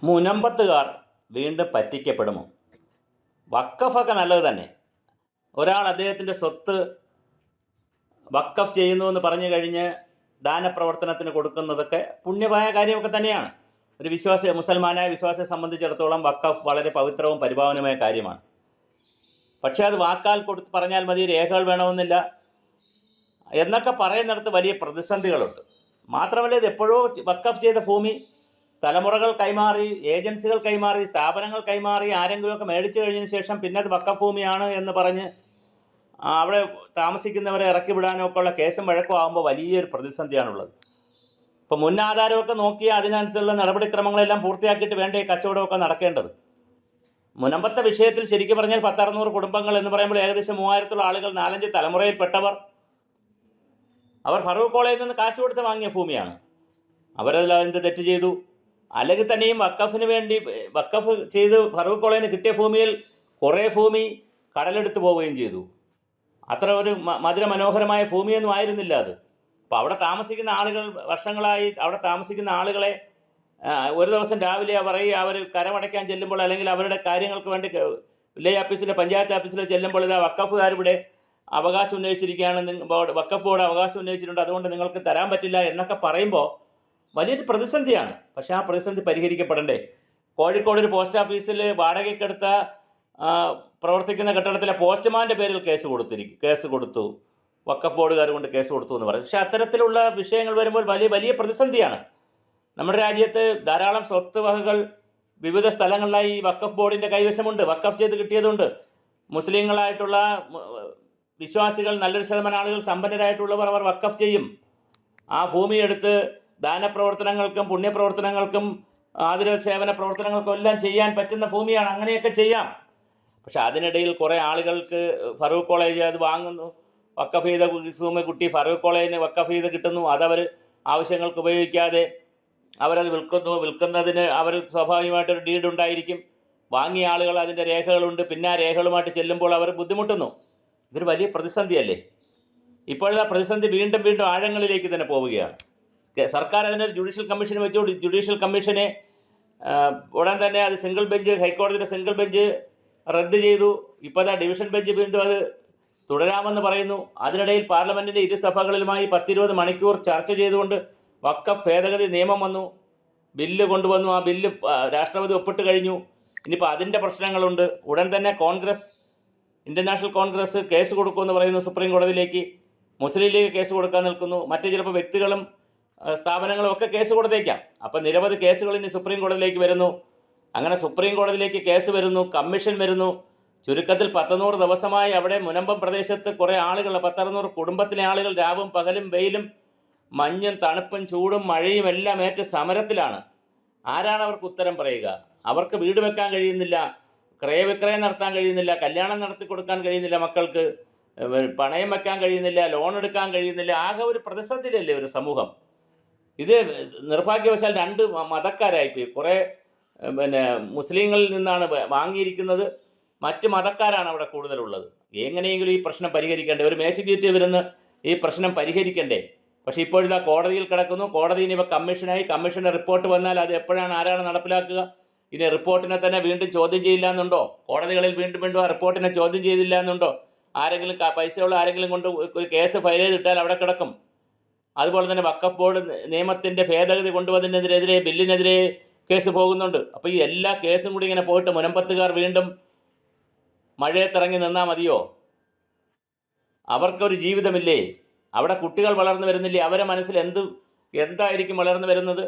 മുനമ്പത്തുകാർ വീണ്ടും പറ്റിക്കപ്പെടുമോ? വഖഫൊക്കെ നല്ലത് തന്നെ. ഒരാൾ അദ്ദേഹത്തിൻ്റെ സ്വത്ത് വഖഫ് ചെയ്യുന്നു എന്ന് പറഞ്ഞു കഴിഞ്ഞ് ദാനപ്രവർത്തനത്തിന് കൊടുക്കുന്നതൊക്കെ പുണ്യമായ കാര്യമൊക്കെ തന്നെയാണ്. ഒരു മുസൽമാനായ വിശ്വാസിയെ സംബന്ധിച്ചിടത്തോളം വഖഫ് വളരെ പവിത്രവും പരിപാവനമായ കാര്യമാണ്. പക്ഷേ അത് വാക്കാൽ പറഞ്ഞാൽ മതി, രേഖകൾ വേണമെന്നില്ല എന്നൊക്കെ പറയുന്നിടത്ത് വലിയ പ്രതിസന്ധികളുണ്ട്. മാത്രമല്ല, ഇത് എപ്പോഴോ വഖഫ് ചെയ്ത ഭൂമി തലമുറകൾ കൈമാറി, ഏജൻസികൾ കൈമാറി, സ്ഥാപനങ്ങൾ കൈമാറി, ആരെങ്കിലുമൊക്കെ മേടിച്ചു കഴിഞ്ഞതിന് ശേഷം പിന്നെ അത് വഖഫ് ഭൂമിയാണ് എന്ന് പറഞ്ഞ് അവിടെ താമസിക്കുന്നവരെ ഇറക്കി വിടാനൊക്കെ ഉള്ള കേസും വഴക്കും ആകുമ്പോൾ വലിയൊരു പ്രതിസന്ധിയാണുള്ളത്. ഇപ്പോൾ മുൻ ആധാരമൊക്കെ നോക്കി അതിനനുസരിച്ചുള്ള നടപടിക്രമങ്ങളെല്ലാം പൂർത്തിയാക്കിയിട്ട് വേണ്ട ഈ കച്ചവടമൊക്കെ നടക്കേണ്ടത്. മുനമ്പത്തെ വിഷയത്തിൽ ശരിക്കും പറഞ്ഞാൽ 10-600 കുടുംബങ്ങൾ എന്ന് പറയുമ്പോൾ ഏകദേശം 3000 ആളുകൾ 4-5 തലമുറയിൽപ്പെട്ടവർ അവർ ഫറൂഖ് കോളേജിൽ നിന്ന് കാശ് കൊടുത്ത് വാങ്ങിയ ഭൂമിയാണ്. അവരെല്ലാം എന്ത് തെറ്റ് ചെയ്തു? അല്ലെങ്കിൽ തന്നെയും വഖഫിന് വേണ്ടി വഖഫ് ചെയ്ത് ഫറൂഖ് കോളേജിന് കിട്ടിയ ഭൂമിയിൽ കുറേ ഭൂമി കടലെടുത്ത് പോവുകയും ചെയ്തു. അത്ര ഒരു മധുരമനോഹരമായ ഭൂമിയൊന്നും ആയിരുന്നില്ല അത്. അപ്പോൾ അവിടെ താമസിക്കുന്ന ആളുകൾ വർഷങ്ങളായി അവിടെ താമസിക്കുന്ന ആളുകളെ ഒരു ദിവസം രാവിലെ പറയുക, അവർ കരമടയ്ക്കാൻ ചെല്ലുമ്പോൾ അല്ലെങ്കിൽ അവരുടെ കാര്യങ്ങൾക്ക് വേണ്ടി വില്ലേജ് ഓഫീസിലോ പഞ്ചായത്ത് ഓഫീസിലോ ചെല്ലുമ്പോൾ ഇതാ വഖഫുകാരിവിടെ അവകാശം ഉന്നയിച്ചിരിക്കുകയാണ്, വഖഫ് ബോർഡ് അവകാശം ഉന്നയിച്ചിട്ടുണ്ട്, അതുകൊണ്ട് നിങ്ങൾക്ക് തരാൻ പറ്റില്ല എന്നൊക്കെ പറയുമ്പോൾ വലിയൊരു പ്രതിസന്ധിയാണ്. പക്ഷേ ആ പ്രതിസന്ധി പരിഹരിക്കപ്പെടണ്ടേ? കോഴിക്കോട് ഒരു പോസ്റ്റ് ഓഫീസിൽ വാടകയ്ക്കെടുത്ത പ്രവർത്തിക്കുന്ന കെട്ടിടത്തിലെ പോസ്റ്റ്മാൻ്റെ പേരിൽ കേസ് കൊടുത്തു, വഖഫ് ബോർഡുകാർ കൊണ്ട് കേസ് കൊടുത്തു എന്ന് പറയും. പക്ഷേ അത്തരത്തിലുള്ള വിഷയങ്ങൾ വരുമ്പോൾ വലിയ പ്രതിസന്ധിയാണ്. നമ്മുടെ രാജ്യത്ത് ധാരാളം സ്വത്ത് വകകൾ വിവിധ സ്ഥലങ്ങളിലായി ഈ വഖഫ് ബോർഡിൻ്റെ കൈവശമുണ്ട്. വഖഫ് ചെയ്ത് കിട്ടിയതുണ്ട്. മുസ്ലിങ്ങളായിട്ടുള്ള വിശ്വാസികൾ, നല്ലൊരു ശതമാനം ആളുകൾ, സമ്പന്നരായിട്ടുള്ളവർ അവർ വഖഫ് ചെയ്യും. ആ ഭൂമി എടുത്ത് ദാനപ്രവർത്തനങ്ങൾക്കും പുണ്യപ്രവർത്തനങ്ങൾക്കും ആതുര സേവന പ്രവർത്തനങ്ങൾക്കും എല്ലാം ചെയ്യാൻ പറ്റുന്ന ഭൂമിയാണ്. അങ്ങനെയൊക്കെ ചെയ്യാം. പക്ഷെ അതിനിടയിൽ കുറേ ആളുകൾക്ക് ഫറൂഖ് കോളേജ് അത് വാങ്ങുന്നു, വഖഫ് ചെയ്ത ഭൂമി കുട്ടി ഫറൂഖ് കോളേജിന് വഖഫ് ചെയ്ത് കിട്ടുന്നു, അതവർ ആവശ്യങ്ങൾക്ക് ഉപയോഗിക്കാതെ അവരത് വിൽക്കുന്നതിന് അവർ സ്വാഭാവികമായിട്ടൊരു ഡീഡ് ഉണ്ടായിരിക്കും. വാങ്ങിയ ആളുകൾ അതിൻ്റെ രേഖകളുണ്ട്. പിന്നെ ആ രേഖകളുമായിട്ട് ചെല്ലുമ്പോൾ അവർ ബുദ്ധിമുട്ടുന്നു. ഇതൊരു വലിയ പ്രതിസന്ധിയല്ലേ? ഇപ്പോഴത്തെ പ്രതിസന്ധി വീണ്ടും ആഴങ്ങളിലേക്ക് തന്നെ പോവുകയാണ്. സർക്കാർ അതിനൊരു ജുഡീഷ്യൽ കമ്മീഷൻ വെച്ചു. ജുഡീഷ്യൽ കമ്മീഷനെ ഉടൻ തന്നെ അത് സിംഗിൾ ബെഞ്ച്, ഹൈക്കോടതിയുടെ സിംഗിൾ ബെഞ്ച് റദ്ദ് ചെയ്തു. ഇപ്പോൾ ഡിവിഷൻ ബെഞ്ച് വീണ്ടും അത് തുടരാമെന്ന് പറയുന്നു. അതിനിടയിൽ പാർലമെൻറ്റിൻ്റെ ഇരുസഭകളിലുമായി 10-20 മണിക്കൂർ ചർച്ച ചെയ്തുകൊണ്ട് വഖഫ് ഭേദഗതി നിയമം വന്നു, ബില്ല് കൊണ്ടുവന്നു. ആ ബില്ല് രാഷ്ട്രപതി ഒപ്പിട്ട് കഴിഞ്ഞു. ഇനിയിപ്പോൾ അതിൻ്റെ പ്രശ്നങ്ങളുണ്ട്. ഉടൻ തന്നെ ഇന്ത്യൻ നാഷണൽ കോൺഗ്രസ് കേസ് കൊടുക്കുമെന്ന് പറയുന്നു സുപ്രീം കോടതിയിലേക്ക്. മുസ്ലിം ലീഗ് കേസ് കൊടുക്കാൻ നിൽക്കുന്നു. മറ്റ് ചിലപ്പോൾ വ്യക്തികളും സ്ഥാപനങ്ങളും ഒക്കെ കേസ് കൊടുത്തേക്കാം. അപ്പം നിരവധി കേസുകൾ ഇനി സുപ്രീം കോടതിയിലേക്ക് വരുന്നു. അങ്ങനെ സുപ്രീം കോടതിയിലേക്ക് കേസ് വരുന്നു, കമ്മീഷൻ വരുന്നു. ചുരുക്കത്തിൽ 100 ദിവസമായി അവിടെ മുനമ്പം പ്രദേശത്ത് കുറേ ആളുകൾ, 100 കുടുംബത്തിലെ ആളുകൾ രാവും പകലും വെയിലും മഞ്ഞും തണുപ്പും ചൂടും മഴയും എല്ലാം ഏറ്റ് സമരത്തിലാണ്. ആരാണ് അവർക്ക് ഉത്തരം പറയുക? അവർക്ക് വീട് വെക്കാൻ കഴിയുന്നില്ല, ക്രയവിക്രയം നടത്താൻ കഴിയുന്നില്ല, കല്യാണം നടത്തി കൊടുക്കാൻ കഴിയുന്നില്ല, മക്കൾക്ക് പണയം വെക്കാൻ കഴിയുന്നില്ല, ലോൺ എടുക്കാൻ കഴിയുന്നില്ല. ആകെ ഒരു പ്രതിസന്ധിയിലല്ലേ ഒരു സമൂഹം? ഇത് നിർഭാഗ്യവശാൽ 2 മതക്കാരായിപ്പോയി. കുറേ മുസ്ലിങ്ങളിൽ നിന്നാണ് വാങ്ങിയിരിക്കുന്നത്, മറ്റ് മതക്കാരാണ് അവിടെ കൂടുതലുള്ളത്. എങ്ങനെയെങ്കിലും ഈ പ്രശ്നം പരിഹരിക്കണ്ടേ? ഒരു മേശയ്ക്ക് വരുന്ന ഈ പ്രശ്നം പരിഹരിക്കണ്ടേ? പക്ഷേ ഇപ്പോഴിതാ കോടതിയിൽ കിടക്കുന്നു. കോടതിയിൽ ഇപ്പോൾ കമ്മീഷനായി. കമ്മീഷൻ്റെ റിപ്പോർട്ട് വന്നാൽ അത് എപ്പോഴാണ് ആരാണ് നടപ്പിലാക്കുക? ഇനി റിപ്പോർട്ടിനെ തന്നെ വീണ്ടും ചോദ്യം ചെയ്യില്ല എന്നുണ്ടോ? കോടതികളിൽ വീണ്ടും ആ റിപ്പോർട്ടിനെ ചോദ്യം ചെയ്തില്ല എന്നുണ്ടോ? ആരെങ്കിലും പൈസയുള്ള ആരെങ്കിലും കൊണ്ട് ഒരു കേസ് ഫയൽ ചെയ്തിട്ടാൽ അവിടെ കിടക്കും. അതുപോലെ തന്നെ വഖഫ് ബോർഡ് നിയമത്തിൻ്റെ ഭേദഗതി കൊണ്ടുവന്നതിനെതിരെ ബില്ലിനെതിരെ കേസ് പോകുന്നുണ്ട്. അപ്പോൾ ഈ എല്ലാ കേസും കൂടി ഇങ്ങനെ പോയിട്ട് മുനമ്പത്തുകാർ വീണ്ടും മഴയത്തിറങ്ങി നിന്നാൽ മതിയോ? അവർക്കൊരു ജീവിതമില്ലേ? അവിടെ കുട്ടികൾ വളർന്നു വരുന്നില്ലേ? അവരെ മനസ്സിൽ എന്തായിരിക്കും വളർന്നു വരുന്നത്?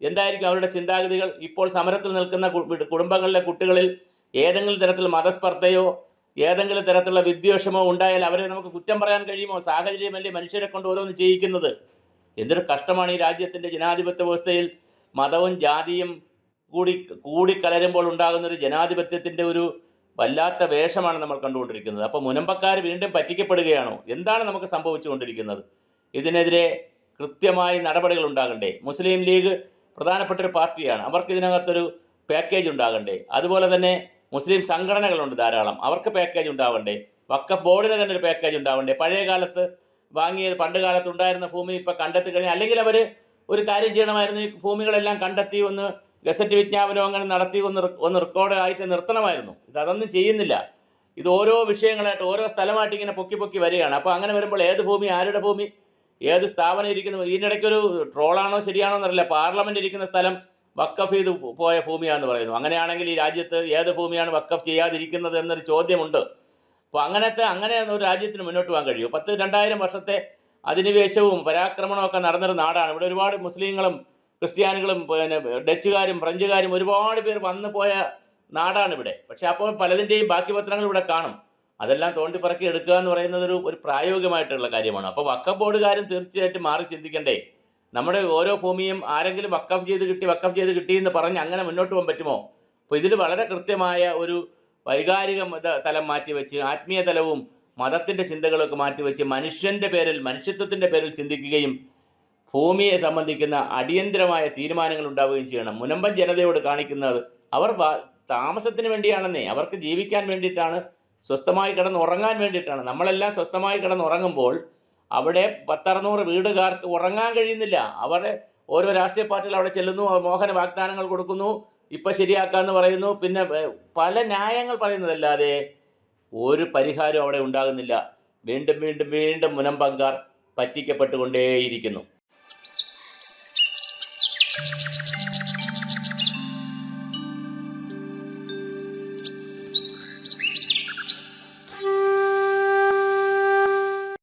എന്തായിരിക്കും അവരുടെ ചിന്താഗതികൾ? ഇപ്പോൾ സമരത്തിൽ നിൽക്കുന്ന കുടുംബങ്ങളിലെ കുട്ടികളിൽ ഏതെങ്കിലും തരത്തിൽ മതസ്പർദ്ധയോ ഏതെങ്കിലും തരത്തിലുള്ള വിദ്വേഷമോ ഉണ്ടായാൽ അവരെ നമുക്ക് കുറ്റം പറയാൻ കഴിയുമോ? സാഹചര്യമല്ലേ മനുഷ്യരെ കൊണ്ട് ഓരോന്ന് ചെയ്യിക്കുന്നത്. എന്തൊരു കഷ്ടമാണ് ഈ രാജ്യത്തിൻ്റെ ജനാധിപത്യ വ്യവസ്ഥയിൽ മതവും ജാതിയും കൂടിക്കലരുമ്പോൾ ഉണ്ടാകുന്നൊരു ജനാധിപത്യത്തിൻ്റെ ഒരു വല്ലാത്ത വേഷമാണ് നമ്മൾ കണ്ടുകൊണ്ടിരിക്കുന്നത്. അപ്പോൾ മുനമ്പക്കാർ വീണ്ടും പറ്റിക്കപ്പെടുകയാണോ? എന്താണ് നമുക്ക് സംഭവിച്ചുകൊണ്ടിരിക്കുന്നത്? ഇതിനെതിരെ കൃത്യമായി നടപടികൾ ഉണ്ടാകണ്ടേ? മുസ്ലിം ലീഗ് പ്രധാനപ്പെട്ടൊരു പാർട്ടിയാണ്. അവർക്ക് ഇതിനകത്തൊരു പാക്കേജ് ഉണ്ടാകണ്ടേ? അതുപോലെ തന്നെ മുസ്ലിം സംഘടനകളുണ്ട് ധാരാളം, അവർക്ക് പാക്കേജ് ഉണ്ടാവണ്ടേ? വഖഫ് ബോർഡിന് തന്നെ ഒരു പാക്കേജ് ഉണ്ടാവണ്ടേ? പഴയ കാലത്ത് വാങ്ങിയത്, പണ്ട് കാലത്ത് ഉണ്ടായിരുന്ന ഭൂമി ഇപ്പം കണ്ടെത്തി കഴിഞ്ഞാൽ, അല്ലെങ്കിൽ അവർ ഒരു കാര്യം ചെയ്യണമായിരുന്നു, ഈ ഭൂമികളെല്ലാം കണ്ടെത്തി ഒന്ന് ഗസറ്റ് വിജ്ഞാപനം അങ്ങനെ നടത്തി ഒന്ന് റെക്കോർഡ് ആയിട്ട് നിർത്തണമായിരുന്നു. അതൊന്നും ചെയ്യുന്നില്ല. ഇത് ഓരോ വിഷയങ്ങളായിട്ട് ഓരോ സ്ഥലമായിട്ട് ഇങ്ങനെ പൊക്കി പൊക്കി വരികയാണ്. അപ്പോൾ അങ്ങനെ വരുമ്പോൾ ഏത് ഭൂമി, ആരുടെ ഭൂമി, ഏത് സ്ഥാപനം ഇരിക്കുന്നു? ഇതിനിടയ്ക്കൊരു ട്രോളാണോ ശരിയാണോ എന്നറിയില്ല, പാർലമെൻറ്റ് ഇരിക്കുന്ന സ്ഥലം വക്കഫ് ചെയ്ത് പോയ ഭൂമിയാണെന്ന് പറയുന്നു. അങ്ങനെയാണെങ്കിൽ ഈ രാജ്യത്ത് ഏത് ഭൂമിയാണ് വക്കഫ് ചെയ്യാതിരിക്കുന്നത് എന്നൊരു ചോദ്യമുണ്ട്. അപ്പോൾ അങ്ങനെ ഒരു രാജ്യത്തിന് മുന്നോട്ട് പോകാൻ കഴിയും? 2000 വർഷത്തെ അധിനിവേശവും പരാക്രമണവും ഒക്കെ നടന്നൊരു നാടാണ്. ഇവിടെ ഒരുപാട് മുസ്ലിങ്ങളും ക്രിസ്ത്യാനികളും പിന്നെ ഡച്ചുകാരും ഫ്രഞ്ചുകാരും ഒരുപാട് പേർ വന്നു പോയ നാടാണ് ഇവിടെ. പക്ഷേ അപ്പോൾ പലതിൻ്റെയും ബാക്കി പത്രങ്ങൾ ഇവിടെ കാണും. അതെല്ലാം തോണ്ടിപ്പറക്കി എടുക്കുക എന്ന് പറയുന്നത് ഒരു പ്രായോഗികമായിട്ടുള്ള കാര്യമാണ്. അപ്പോൾ വഖഫ് ബോർഡുകാരും തീർച്ചയായിട്ടും മാറി ചിന്തിക്കണ്ടേ? നമ്മുടെ ഓരോ ഭൂമിയും ആരെങ്കിലും വഖഫ് ചെയ്ത് കിട്ടി എന്ന് പറഞ്ഞ് അങ്ങനെ മുന്നോട്ട് പോകാൻ പറ്റുമോ? അപ്പോൾ ഇതിൽ വളരെ കൃത്യമായ ഒരു വൈകാരിക തലം മാറ്റിവെച്ച്, ആത്മീയ തലവും മതത്തിൻ്റെ ചിന്തകളൊക്കെ മാറ്റിവെച്ച് മനുഷ്യത്വത്തിൻ്റെ പേരിൽ ചിന്തിക്കുകയും ഭൂമിയെ സംബന്ധിക്കുന്ന അടിയന്തരമായ തീരുമാനങ്ങൾ ഉണ്ടാവുകയും ചെയ്യണം. മുനമ്പൻ ജനതയോട് കാണിക്കുന്നത് അവർ താമസത്തിന് വേണ്ടിയാണെന്നേ, അവർക്ക് ജീവിക്കാൻ വേണ്ടിയിട്ടാണ്, സ്വസ്ഥമായി കിടന്നുറങ്ങാൻ വേണ്ടിയിട്ടാണ്. നമ്മളെല്ലാം സ്വസ്ഥമായി കിടന്നുറങ്ങുമ്പോൾ അവിടെ 500-600 വീടുകാർക്ക് ഉറങ്ങാൻ കഴിയുന്നില്ല. അവിടെ ഓരോ രാഷ്ട്രീയ പാർട്ടികൾ അവിടെ ചെല്ലുന്നു, മോഹന വാഗ്ദാനങ്ങൾ കൊടുക്കുന്നു, ഇപ്പം ശരിയാക്കാമെന്ന് പറയുന്നു, പിന്നെ പല ന്യായങ്ങൾ പറയുന്നതല്ലാതെ ഒരു പരിഹാരം അവിടെ ഉണ്ടാകുന്നില്ല. വീണ്ടും വീണ്ടും വീണ്ടും മുനമ്പങ്കാർ പറ്റിക്കപ്പെട്ടുകൊണ്ടേയിരിക്കുന്നു.